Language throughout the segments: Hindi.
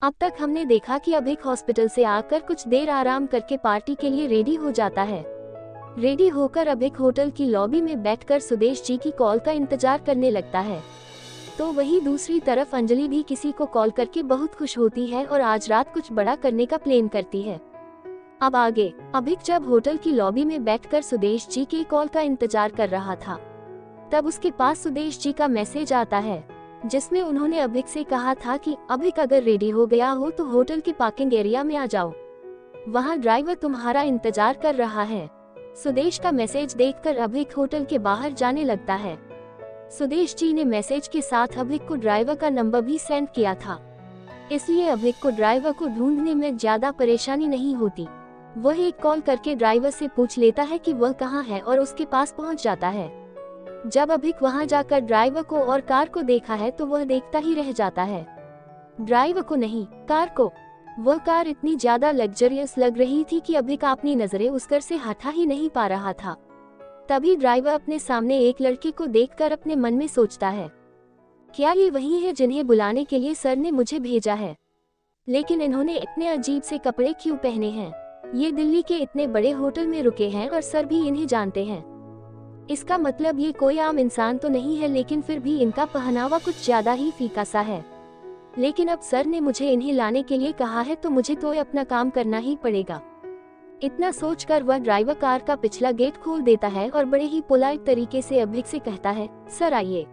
अब तक हमने देखा कि अभिक हॉस्पिटल से आकर कुछ देर आराम करके पार्टी के लिए रेडी हो जाता है। रेडी होकर अभिक होटल की लॉबी में बैठकर सुदेश जी की कॉल का इंतजार करने लगता है। तो वहीं दूसरी तरफ अंजलि भी किसी को कॉल करके बहुत खुश होती है और आज रात कुछ बड़ा करने का प्लान करती है। अब आगे, अभिक जब होटल की लॉबी में बैठकर सुदेश जी की कॉल का इंतजार कर रहा था, तब उसके पास सुदेश जी का मैसेज आता है, जिसमें उन्होंने अभिक से कहा था कि अभिक अगर रेडी हो गया हो तो होटल के पार्किंग एरिया में आ जाओ, वहां ड्राइवर तुम्हारा इंतजार कर रहा है। सुदेश का मैसेज देखकर अभिक होटल के बाहर जाने लगता है। सुदेश जी ने मैसेज के साथ अभिक को ड्राइवर का नंबर भी सेंड किया था, इसलिए अभिक को ड्राइवर को ढूंढने में ज्यादा परेशानी नहीं होती। वह एक कॉल करके ड्राइवर से पूछ लेता है कि वह कहाँ है और उसके पास पहुंच जाता है। जब अभिक वहां जाकर ड्राइवर को और कार को देखा है तो वह देखता ही रह जाता है, ड्राइवर को नहीं, कार को। वह कार इतनी ज्यादा लग्जरियस लग रही थी कि अभिक अपनी नजरें उस कार से हटा ही नहीं पा रहा था। तभी ड्राइवर अपने सामने एक लड़के को देखकर अपने मन में सोचता है, क्या ये वही है जिन्हें बुलाने के लिए सर ने मुझे भेजा है? लेकिन इन्होंने इतने अजीब से कपड़े क्यों पहने हैं? ये दिल्ली के इतने बड़े होटल में रुके हैं और सर भी इन्हें जानते हैं। इसका मतलब ये कोई आम इंसान तो नहीं है, लेकिन फिर भी इनका पहनावा कुछ ज्यादा ही फीका सा है। लेकिन अब सर ने मुझे इन्हें लाने के लिए कहा है तो मुझे तो अपना काम करना ही पड़ेगा। इतना सोचकर वह ड्राइवर कार का पिछला गेट खोल देता है और बड़े ही पोलाइट तरीके से अभिक से कहता है, सर आइए।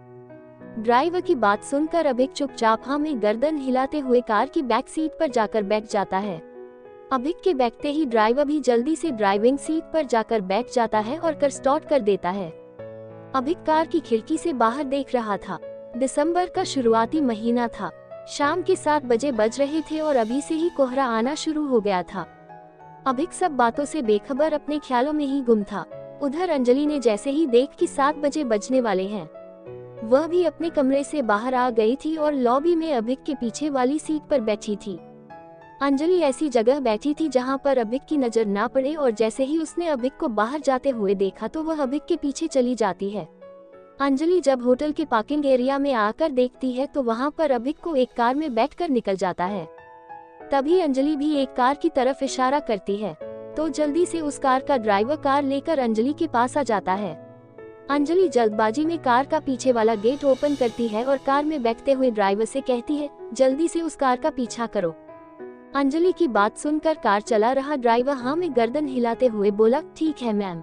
ड्राइवर की बात सुनकर अभिक चुपचाप हाँ में गर्दन हिलाते हुए कार की बैक सीट पर जाकर बैठ जाता है। अभिक के बैठते ही ड्राइवर भी जल्दी से ड्राइविंग सीट पर जाकर बैठ जाता है और कार स्टार्ट कर देता है। अभिक कार की खिड़की से बाहर देख रहा था। दिसंबर का शुरुआती महीना था, शाम के 7 बजे बज रहे थे और अभी से ही कोहरा आना शुरू हो गया था। अभिक सब बातों से बेखबर अपने ख्यालों में ही गुम था। उधर अंजलि ने जैसे ही देख कि 7 बजे बजने वाले हैं, वह भी अपने कमरे से बाहर आ गई थी और लॉबी में अभिक के पीछे वाली सीट पर बैठी थी। अंजलि ऐसी जगह बैठी थी जहां पर अभिक की नजर ना पड़े और जैसे ही उसने अभिक को बाहर जाते हुए देखा तो वह अभिक के पीछे चली जाती है। अंजलि जब होटल के पार्किंग एरिया में आकर देखती है तो वहां पर अभिक को एक कार में बैठकर निकल जाता है। तभी अंजलि भी एक कार की तरफ इशारा करती है तो जल्दी से उस कार का ड्राइवर कार लेकर अंजलि के पास आ जाता है। अंजलि जल्दबाजी में कार का पीछे वाला गेट ओपन करती है और कार में बैठते हुए ड्राइवर से कहती है, जल्दी से उस कार का पीछा करो। अंजलि की बात सुनकर कार चला रहा ड्राइवर हाँ में गर्दन हिलाते हुए बोला, ठीक है मैम।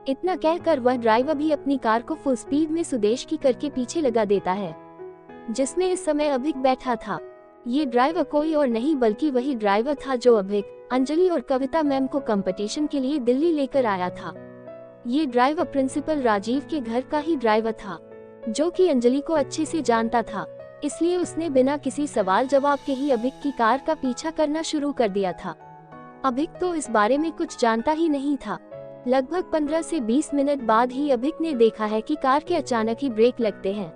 इतना कहकर वह ड्राइवर भी अपनी कार को फुल स्पीड में सुदेश की कार के पीछे लगा देता है, जिसमें इस समय अभिक बैठा था। ये ड्राइवर कोई और नहीं बल्कि वही ड्राइवर था जो अभिक, अंजलि और कविता मैम को कंपटीशन के लिए दिल्ली लेकर आया था। ये ड्राइवर प्रिंसिपल राजीव के घर का ही ड्राइवर था, जो कि अंजलि को अच्छे से जानता था, इसलिए उसने बिना किसी सवाल जवाब के ही अभिक की कार का पीछा करना शुरू कर दिया था। अभिक तो इस बारे में कुछ जानता ही नहीं था। लगभग 15 से 20 मिनट बाद ही अभिक ने देखा है कि कार के अचानक ही ब्रेक लगते हैं।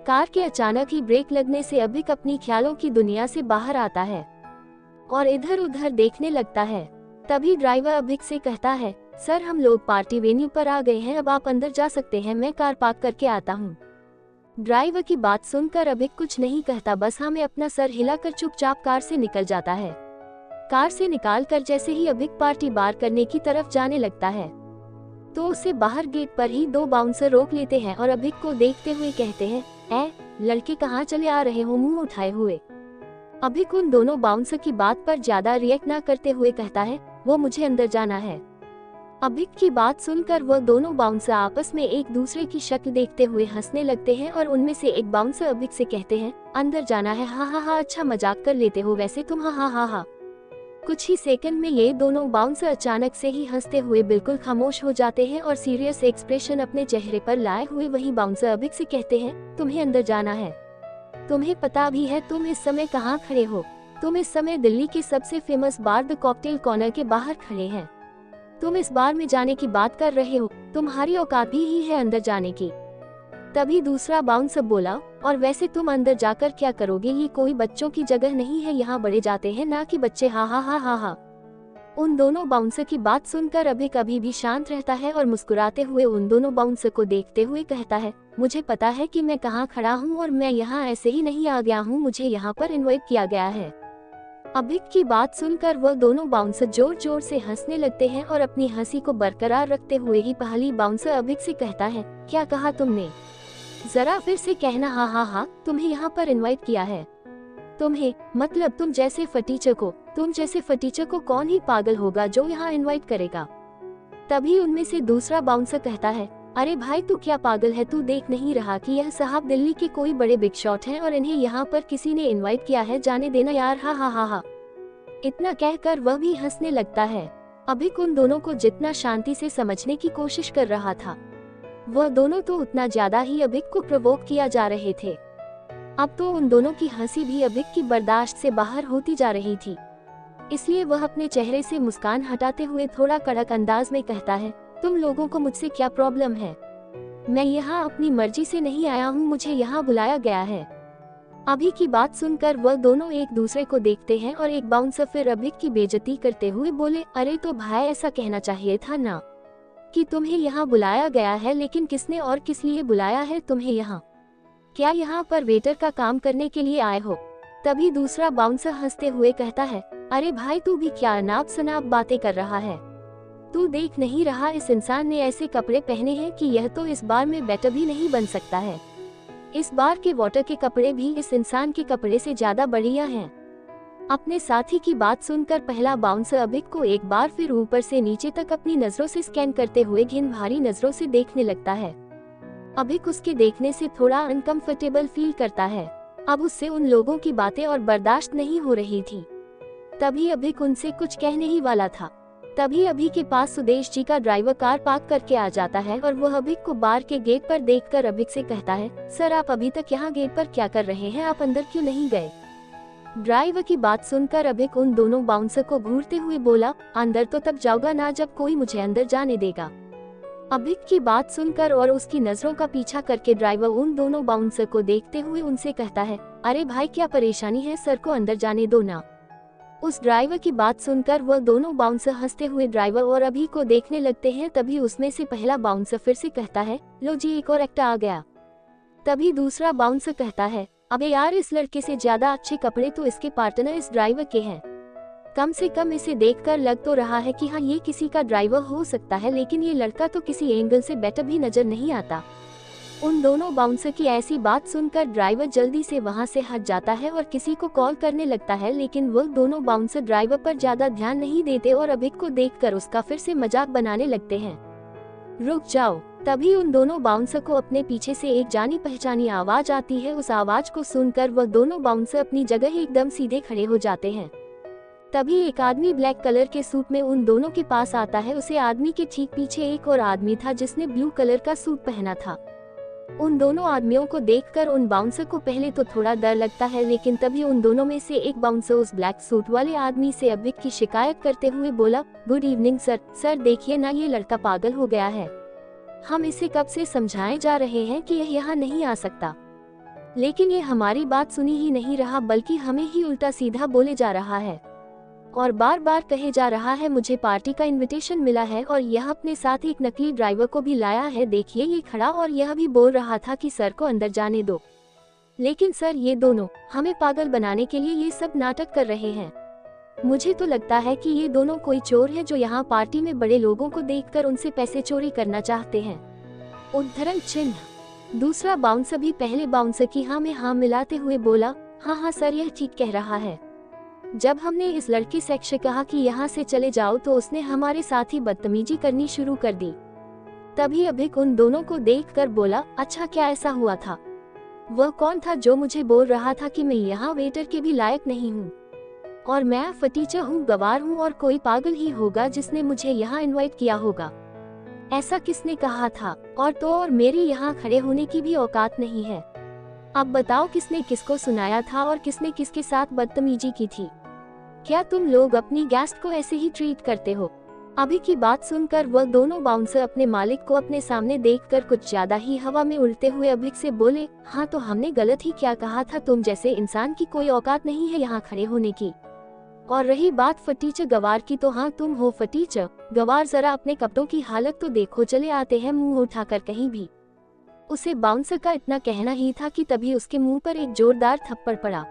कार के अचानक ही ब्रेक लगने से अभिक अपनी ख्यालों की दुनिया से बाहर आता है और इधर उधर देखने लगता है। तभी ड्राइवर अभिक से कहता है, सर हम लोग पार्टी वेन्यू पर आ गए हैं, अब आप अंदर जा सकते हैं, मैं कार पार्क करके आता हूँ। ड्राइवर की बात सुनकर अभिक कुछ नहीं कहता, बस हाँ में अपना सर हिलाकर चुपचाप कार से निकल जाता है। कार से निकालकर जैसे ही अभिक पार्टी बार करने की तरफ जाने लगता है तो उसे बाहर गेट पर ही 2 बाउंसर रोक लेते हैं और अभिक को देखते हुए कहते हैं, लड़के कहाँ चले आ रहे हो मुंह उठाए हुए। अभिक उन दोनों बाउंसर की बात पर ज्यादा रिएक्ट ना करते हुए कहता है, वो मुझे अंदर जाना है। अभिक की बात सुनकर वह दोनों बाउंसर आपस में एक दूसरे की शक्ल देखते हुए हंसने लगते हैं और उनमें से एक बाउंसर अभिक से कहते हैं, अंदर जाना है, हा हा हा, अच्छा मजाक कर लेते हो वैसे तुम, हा हा हा हा। कुछ ही सेकंड में ये दोनों बाउंसर अचानक से ही हंसते हुए बिल्कुल खामोश हो जाते हैं और सीरियस एक्सप्रेशन अपने चेहरे पर लाए हुए वही बाउंसर अभिक से कहते हैं, तुम्हें अंदर जाना है, तुम्हें पता भी है तुम इस समय कहाँ खड़े हो, तुम इस समय दिल्ली के सबसे famous bar the cocktail corner के बाहर खड़े हैं, तुम इस बार में जाने की बात कर रहे हो, तुम्हारी औकात भी ही है अंदर जाने की। तभी दूसरा बाउंसर बोला, और वैसे तुम अंदर जाकर क्या करोगे, ये कोई बच्चों की जगह नहीं है, यहाँ बड़े जाते हैं ना कि बच्चे, हा हा हा हा हा। उन दोनों बाउंसर की बात सुनकर अभिक अभी भी शांत रहता है और मुस्कुराते हुए उन दोनों बाउंसर को देखते हुए कहता है, मुझे पता है कि मैं कहाँ खड़ा हूँ और मैं यहाँ ऐसे ही नहीं आ गया हूँ, मुझे यहाँ पर इन्वाइट किया गया है। अभिक की बात सुनकर वह दोनों बाउंसर जोर जोर से हंसने लगते हैं और अपनी हंसी को बरकरार रखते हुए ही पहली बाउंसर अभिक से कहता है, क्या कहा तुमने? जरा फिर से कहना। हाँ हाँ हाँ, तुम्हें यहाँ पर इनवाइट किया है। तुम्हें मतलब तुम जैसे फटीचर को कौन ही पागल होगा जो यहाँ इनवाइट करेगा। तभी उनमें से दूसरा बाउंसर कहता है, अरे भाई तू क्या पागल है, तू देख नहीं रहा कि यह साहब दिल्ली के कोई बड़े बिग शॉट हैं और इन्हें यहाँ पर किसी ने इनवाइट किया है, जाने देना यार, हा हा हा हा। इतना कहकर वह भी हंसने लगता है। अभिक उन दोनों को जितना शांति से समझने की कोशिश कर रहा था, वह दोनों तो उतना ज्यादा ही अभिक को प्रवोक किया जा रहे थे। अब तो उन दोनों की हंसी भी अभिक की बर्दाश्त से बाहर होती जा रही थी। इसलिए वह अपने चेहरे से मुस्कान हटाते हुए थोड़ा कड़क अंदाज में कहता है, तुम लोगों को मुझसे क्या प्रॉब्लम है? मैं यहाँ अपनी मर्जी से नहीं आया हूँ, मुझे यहाँ बुलाया गया है। अभी की बात सुनकर वह दोनों एक दूसरे को देखते हैं और एक बाउंसर फिर अभिक की बेइज्जती करते हुए बोले, अरे तो भाई ऐसा कहना चाहिए था ना कि तुम्हें यहाँ बुलाया गया है, लेकिन किसने और किस लिए बुलाया है तुम्हें यहाँ? क्या यहाँ पर वेटर का काम करने के लिए आए हो? तभी दूसरा बाउंसर हंसते हुए कहता है, अरे भाई तू भी क्या अनाप शनाप बातें कर रहा है? तू देख नहीं रहा इस इंसान ने ऐसे कपड़े पहने हैं कि यह तो इस बार में बैटर भी नहीं बन सकता है। इस बार के वाटर के कपड़े भी इस इंसान के कपड़े से ज्यादा बढ़िया हैं। अपने साथी की बात सुनकर पहला बाउंसर अभिक को एक बार फिर ऊपर से नीचे तक अपनी नजरों से स्कैन करते हुए घिन भारी नजरों से देखने लगता है। अभिक उसके देखने से थोड़ा अनकंफर्टेबल फील करता है। अब उससे उन लोगों की बातें और बर्दाश्त नहीं हो रही थी। तभी अभिक उनसे कुछ कहने ही वाला था, तभी अभी के पास सुदेश जी का ड्राइवर कार पार्क करके आ जाता है और वह अभिक को बार के गेट पर देखकर अभिक से कहता है, सर आप अभी तक यहाँ गेट पर क्या कर रहे हैं, आप अंदर क्यों नहीं गए? ड्राइवर की बात सुनकर अभिक उन दोनों बाउंसर को घूरते हुए बोला, अंदर तो तब जाऊंगा ना जब कोई मुझे अंदर जाने देगा। अभिक की बात सुनकर और उसकी नजरों का पीछा करके ड्राइवर उन दोनों बाउंसर को देखते हुए उनसे कहता है, अरे भाई क्या परेशानी है, सर को अंदर जाने दो ना। उस ड्राइवर की बात सुनकर वह दोनों बाउंसर हंसते हुए ड्राइवर और अभी को देखने लगते हैं। तभी उसमें से पहला बाउंसर फिर से कहता है, लो जी एक और एक्टर आ गया। तभी दूसरा बाउंसर कहता है, अबे यार इस लड़के से ज्यादा अच्छे कपड़े तो इसके पार्टनर इस ड्राइवर के हैं। कम से कम इसे देखकर लग तो रहा है कि हाँ ये किसी का ड्राइवर हो सकता है, लेकिन ये लड़का तो किसी एंगल से बेटर भी नजर नहीं आता। उन दोनों बाउंसर की ऐसी बात सुनकर ड्राइवर जल्दी से वहां से हट जाता है और किसी को कॉल करने लगता है, लेकिन वह दोनों बाउंसर ड्राइवर पर ज्यादा ध्यान नहीं देते और अभिक को देखकर उसका फिर से मजाक बनाने लगते हैं। रुक जाओ। तभी उन दोनों बाउंसर को अपने पीछे से एक जानी पहचानी आवाज आती है। उस आवाज को सुनकर वह दोनों बाउंसर अपनी जगह एकदम सीधे खड़े हो जाते हैं। तभी एक आदमी ब्लैक कलर के सूट में उन दोनों के पास आता है। उसे आदमी के ठीक पीछे एक और आदमी था जिसने ब्लू कलर का सूट पहना था। उन दोनों आदमियों को देखकर उन बाउंसर को पहले तो थोड़ा डर लगता है, लेकिन तभी उन दोनों में से एक बाउंसर उस ब्लैक सूट वाले आदमी से अभिक की शिकायत करते हुए बोला, गुड इवनिंग सर। सर देखिए ना ये लड़का पागल हो गया है। हम इसे कब से समझाए जा रहे हैं कि यह यहाँ नहीं आ सकता, लेकिन ये हमारी बात सुनी ही नहीं रहा, बल्कि हमें ही उल्टा सीधा बोले जा रहा है और बार बार कहे जा रहा है मुझे पार्टी का इनविटेशन मिला है और यह अपने साथ एक नकली ड्राइवर को भी लाया है। देखिए ये खड़ा और यह भी बोल रहा था कि सर को अंदर जाने दो, लेकिन सर ये दोनों हमें पागल बनाने के लिए ये सब नाटक कर रहे हैं। मुझे तो लगता है कि ये दोनों कोई चोर है जो यहाँ पार्टी में बड़े लोगों को देखकर उनसे पैसे चोरी करना चाहते हैं। उद्धरण चिन्ह। दूसरा बाउंसर भी पहले बाउंसर की हाँ में हाँ मिलाते हुए बोला, हाँ हाँ सर यह ठीक कह रहा है। जब हमने इस लड़की से कहा कि यहाँ से चले जाओ तो उसने हमारे साथ ही बदतमीजी करनी शुरू कर दी। तभी अभिक उन दोनों को देखकर बोला, अच्छा क्या ऐसा हुआ था? वह कौन था जो मुझे बोल रहा था कि मैं यहाँ वेटर के भी लायक नहीं हूँ और मैं फटीचर हूँ, गवार हूँ और कोई पागल ही होगा जिसने मुझे यहाँ इनवाइट किया होगा। ऐसा किसने कहा था? और मेरे यहाँ खड़े होने की भी औकात नहीं है। अब बताओ किसने किसको सुनाया था और किसने किसके साथ बदतमीजी की थी? क्या तुम लोग अपनी गेस्ट को ऐसे ही ट्रीट करते हो? अभी की बात सुनकर वह दोनों बाउंसर अपने मालिक को अपने सामने देखकर कुछ ज्यादा ही हवा में उड़ते हुए अभिक से बोले, हाँ तो हमने गलत ही क्या कहा था? तुम जैसे इंसान की कोई औकात नहीं है यहाँ खड़े होने की। और रही बात फटीचर गवार की, तो हाँ तुम हो फटीचर गवार, जरा अपने कपड़ों की हालत तो देखो, चले आते हैं मुंह उठाकर कहीं भी। उसे बाउंसर का इतना कहना ही था कि तभी उसके मुंह पर एक जोरदार थप्पड़ पड़ा।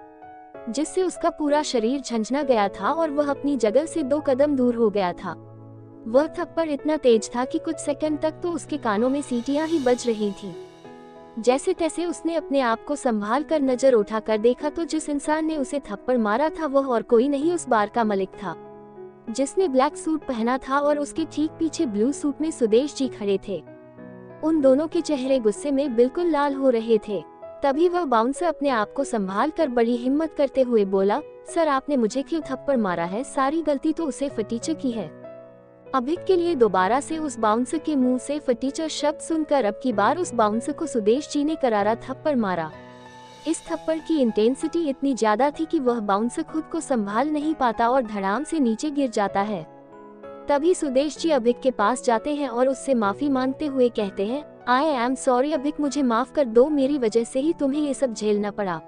जिससे उसका पूरा शरीर झंझना गया था और वह अपनी जगह से 2 कदम दूर हो गया था। वह थप्पड़ इतना तेज था कि कुछ सेकंड तक तो उसके कानों में सीटियां ही बज रही थी। जैसे तैसे उसने अपने आप को संभाल कर नजर उठाकर देखा तो जिस इंसान ने उसे थप्पड़ मारा था वह और कोई नहीं उस बार का मालिक था, जिसने ब्लैक सूट पहना था और उसके ठीक पीछे ब्लू सूट में सुदेश जी खड़े थे। उन दोनों के चेहरे गुस्से में बिल्कुल लाल हो रहे थे। तभी वह बाउंसर अपने आप को संभाल कर बड़ी हिम्मत करते हुए बोला, सर आपने मुझे क्यों थप्पड़ मारा है? सारी गलती तो उसे फटीचर की है। अभिक के लिए दोबारा से उस बाउंसर के मुंह से फटीचर शब्द सुनकर अब की बार उस बाउंसर को सुदेश जी ने करारा थप्पड़ मारा। इस थप्पड़ की इंटेंसिटी इतनी ज्यादा थी कि वह बाउंसर खुद को संभाल नहीं पाता और धड़ाम से नीचे गिर जाता है। तभी सुदेश जी अभिक के पास जाते हैं और उससे माफी मांगते हुए कहते हैं, आई एम सॉरी अभिक, मुझे माफ कर दो, मेरी वजह से ही तुम्हें ये सब झेलना पड़ा।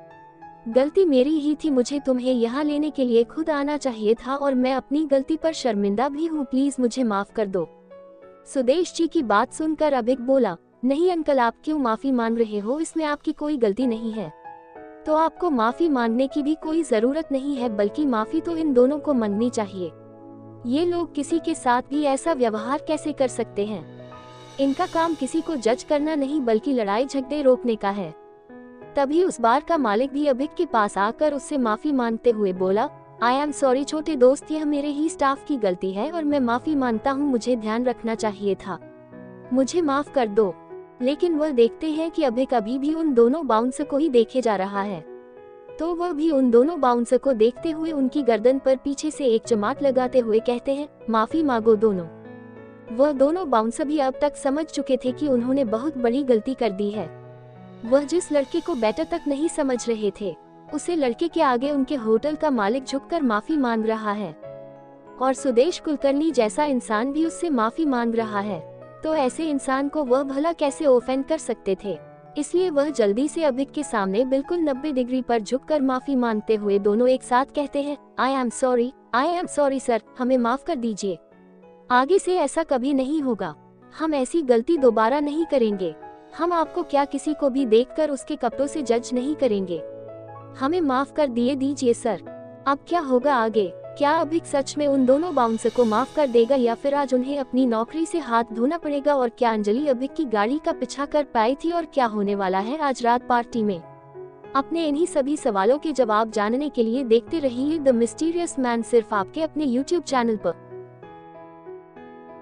गलती मेरी ही थी, मुझे तुम्हें यहाँ लेने के लिए खुद आना चाहिए था और मैं अपनी गलती पर शर्मिंदा भी हूँ, प्लीज मुझे माफ कर दो। सुदेश जी की बात सुनकर अभिक बोला, नहीं अंकल, आप क्यों माफी मांग रहे हो? इसमें आपकी कोई गलती नहीं है, तो आपको माफी मांगने की भी कोई जरूरत नहीं है, बल्कि माफी तो इन दोनों को मांगनी चाहिए। ये लोग किसी के साथ भी ऐसा व्यवहार कैसे कर सकते हैं? इनका काम किसी को जज करना नहीं बल्कि लड़ाई झगड़े रोकने का है। तभी उस बार का मालिक भी अभिक के पास आकर उससे माफी मांगते हुए बोला, आई एम सॉरी छोटे दोस्त, यह मेरे ही स्टाफ की गलती है और मैं माफी मांगता हूँ, मुझे ध्यान रखना चाहिए था, मुझे माफ कर दो। लेकिन वह देखते हैं कि अभिक अभी भी उन दोनों बाउंसर को ही देखे जा रहा है, तो वह भी उन दोनों बाउंसर को देखते हुए उनकी गर्दन पर पीछे से एक चमाट लगाते हुए कहते हैं, माफी मांगो दोनों। वह दोनों बाउंसर भी अब तक समझ चुके थे कि उन्होंने बहुत बड़ी गलती कर दी है। वह जिस लड़के को बेटर तक नहीं समझ रहे थे, उसे लड़के के आगे उनके होटल का मालिक झुककर माफी मांग रहा है और सुदेश कुलकर्णी जैसा इंसान भी उससे माफी मांग रहा है, तो ऐसे इंसान को वह भला कैसे ऑफेंड कर सकते थे? इसलिए वह जल्दी से अभिक के सामने बिल्कुल 90 डिग्री पर झुककर माफी मांगते हुए दोनों एक साथ कहते हैं, आई एम सॉरी सर, हमें माफ कर दीजिए, आगे से ऐसा कभी नहीं होगा, हम ऐसी गलती दोबारा नहीं करेंगे, हम आपको क्या किसी को भी देखकर उसके कपड़ों से जज नहीं करेंगे, हमें माफ कर दीजिए सर। अब क्या होगा आगे? क्या अभिक सच में उन दोनों बाउंसर को माफ कर देगा या फिर आज उन्हें अपनी नौकरी से हाथ धोना पड़ेगा? और क्या अंजलि अभिक की गाड़ी का पीछा कर पाई थी? और क्या होने वाला है आज रात पार्टी में? अपने इन्हीं सभी सवालों के जवाब जानने के लिए देखते रहिए द मिस्टीरियस मैन, सिर्फ आपके अपने YouTube चैनल पर।